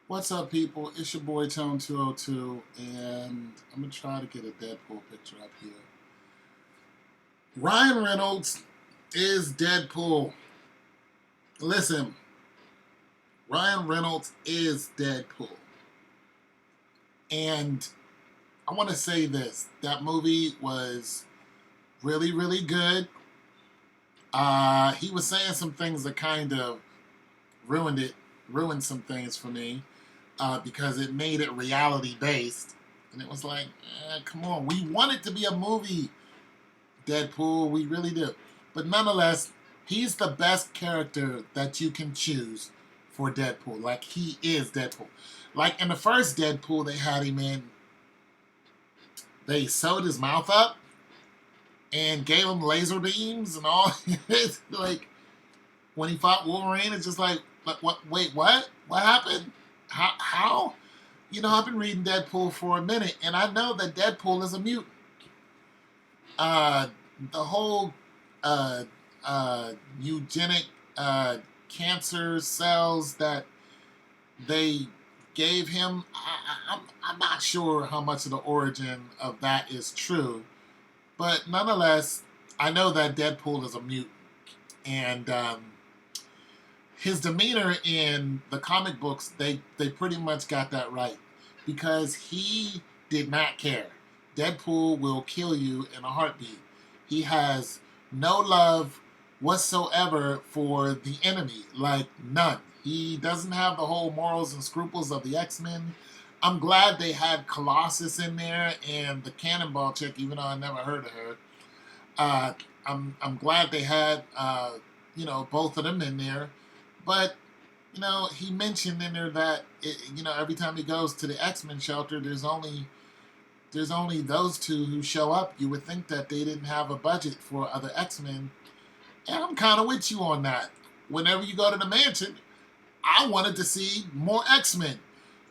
What's up, people? It's your boy Tone 202, and I'm gonna try to get a Deadpool picture up here. Ryan Reynolds is Deadpool. Listen, Ryan Reynolds is Deadpool, and I want to say this: that movie was really, really good. He was saying some things that kind of ruined it, ruined some things for me because it made it reality based. And it was like, come on, we want it to be a movie, Deadpool, we really do. But nonetheless, he's the best character that you can choose for Deadpool. Like, he is Deadpool. Like, in the first Deadpool, they had him in, they sewed his mouth up and gave him laser beams and all. It's like, when he fought Wolverine, it's just like what? Wait, what? What happened? How? You know, I've been reading Deadpool for a minute, and I know that Deadpool is a mutant. Uh, the whole uh, eugenic cancer cells that they gave him, I'm not sure how much of the origin of that is true, but nonetheless, I know that Deadpool is a mutant, and his demeanor in the comic books, they pretty much got that right because he did not care. Deadpool will kill you in a heartbeat. He has no love whatsoever for the enemy, like none. He doesn't have the whole morals and scruples of the X-Men. I'm glad they had Colossus in there and the Cannonball chick, even though I never heard of her. Uh, I'm glad they had both of them in there, but he mentioned in there that every time he goes to the X-Men shelter, there's only those two who show up. You would think that they didn't have a budget for other X-Men, and I'm kind of with you on that. Whenever you go to the mansion, I wanted to see more X-Men,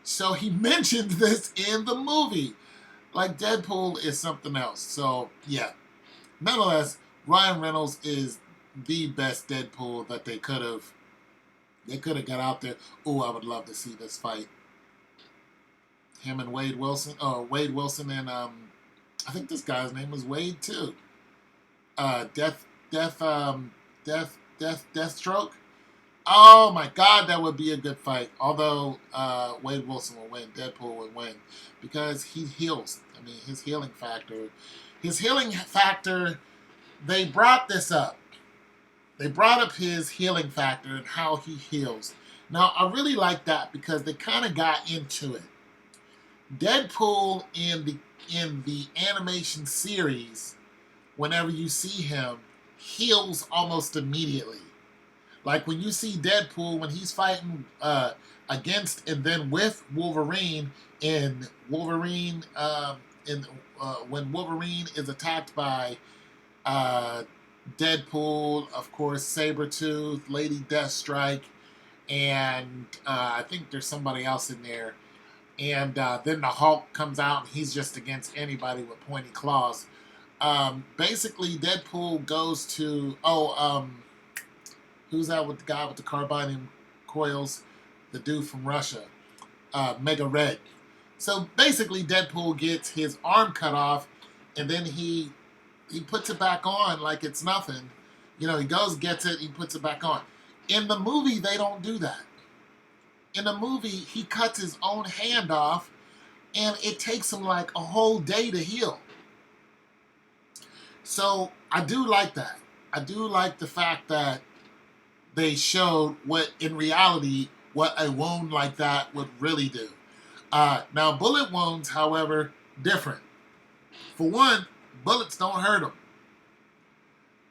so he mentioned this in the movie. Like, Deadpool is something else. So yeah, nonetheless, Ryan Reynolds is the best Deadpool that they could have got out there. Oh, I would love to see this fight. Him and Wade Wilson. Wade Wilson and I think this guy's name was Wade too. Death, Deathstroke. Oh my God, that would be a good fight. Although Wade Wilson will win, Deadpool would win because he heals. I mean, his healing factor. His healing factor. They brought this up. They brought up his healing factor and how he heals. Now, I really like that because they kind of got into it. Deadpool in the animation series, whenever you see him, heals almost immediately. Like when you see Deadpool when he's fighting against and then with Wolverine in Wolverine in when Wolverine is attacked by uh, Deadpool, of course, Sabretooth, Lady Deathstrike, and I think there's somebody else in there. And then the Hulk comes out and he's just against anybody with pointy claws. Basically, Deadpool goes to, who's that with the guy with the carbine and coils? The dude from Russia, Mega Red. So basically, Deadpool gets his arm cut off, and then he puts it back on like it's nothing. He goes, gets it, he puts it back on. In the movie, they don't do that. In the movie, he cuts his own hand off, and it takes him like a whole day to heal. So I do like that. I do like the fact that they showed what, in reality, what a wound like that would really do. Now, bullet wounds, however, different. For one, bullets don't hurt him.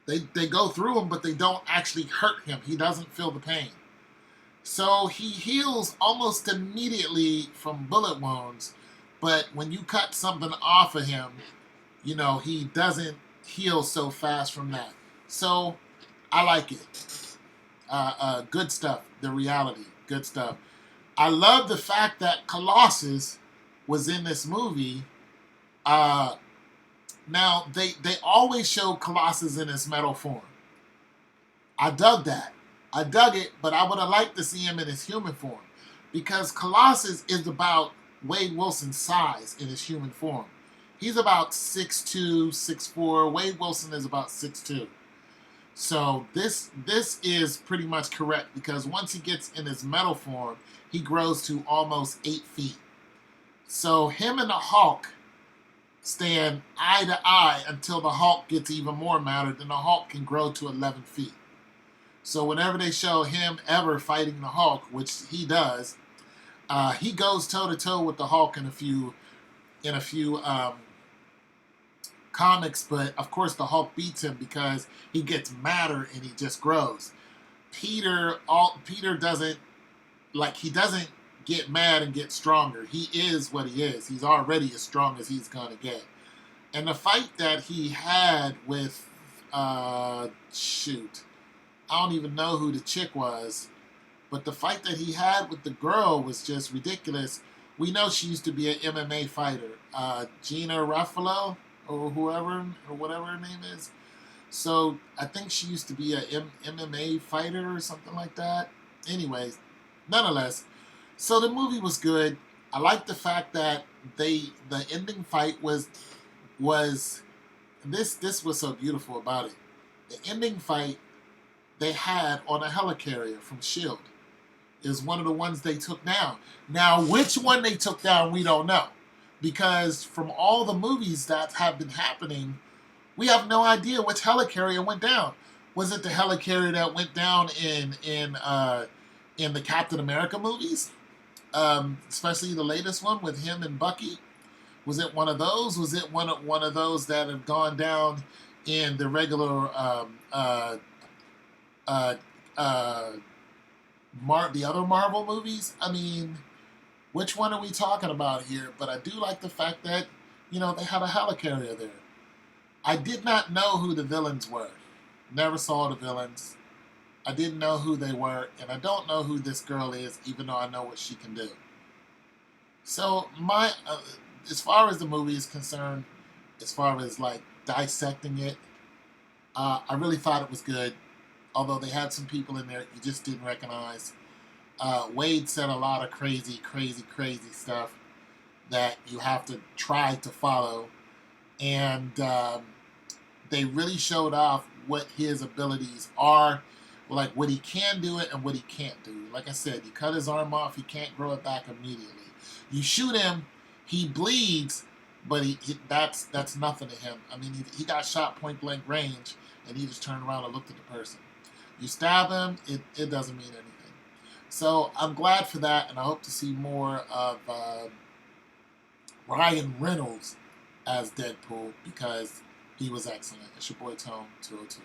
They go through him, but they don't actually hurt him. He doesn't feel the pain. So he heals almost immediately from bullet wounds, but when you cut something off of him, he doesn't heal so fast from that. So I like it. Good stuff. The reality. Good stuff. I love the fact that Colossus was in this movie. Now, they always show Colossus in his metal form. I dug that. I dug it, but I would have liked to see him in his human form. because Colossus is about Wade Wilson's size in his human form. He's about 6'2", 6'4". Wade Wilson is about 6'2". So this is pretty much correct because once he gets in his metal form, he grows to almost 8 feet. So him and the Hulk stand eye to eye until the Hulk gets even more matter. Then the Hulk can grow to 11 feet. So whenever they show him ever fighting the Hulk, which he does, he goes toe to toe with the Hulk in a few comics. But of course, the Hulk beats him because he gets madder and he just grows. Peter doesn't he doesn't get mad and get stronger. He is what he is. He's already as strong as he's gonna get. And the fight that he had with I don't even know who the chick was, but the fight that he had with the girl was just ridiculous. We know she used to be an MMA fighter, Gina Ruffalo or whoever or whatever her name is. So I think she used to be a MMA fighter or something like that. Anyways, nonetheless, so the movie was good. I like the fact that the ending fight was this was so beautiful about it. The ending fight they had on a helicarrier from S.H.I.E.L.D. is one of the ones they took down. Now, which one they took down, we don't know. Because from all the movies that have been happening, we have no idea which helicarrier went down. Was it the helicarrier that went down in the Captain America movies? Especially the latest one with him and Bucky? Was it one of those? Was it one of those that have gone down in the regular the other Marvel movies? I mean, which one are we talking about here? But I do like the fact that, they had a helicarrier there. I did not know who the villains were. Never saw the villains. I didn't know who they were, and I don't know who this girl is, even though I know what she can do. So as far as the movie is concerned, as far as dissecting it, I really thought it was good. Although they had some people in there you just didn't recognize. Wade said a lot of crazy stuff that you have to try to follow. And they really showed off what his abilities are, what he can do it and what he can't do. Like I said, you cut his arm off, he can't grow it back immediately. You shoot him, he bleeds, but that's nothing to him. I mean, he got shot point blank range, and he just turned around and looked at the person. You stab him, it doesn't mean anything. So I'm glad for that, and I hope to see more of Ryan Reynolds as Deadpool because he was excellent. It's your boy Tone 202.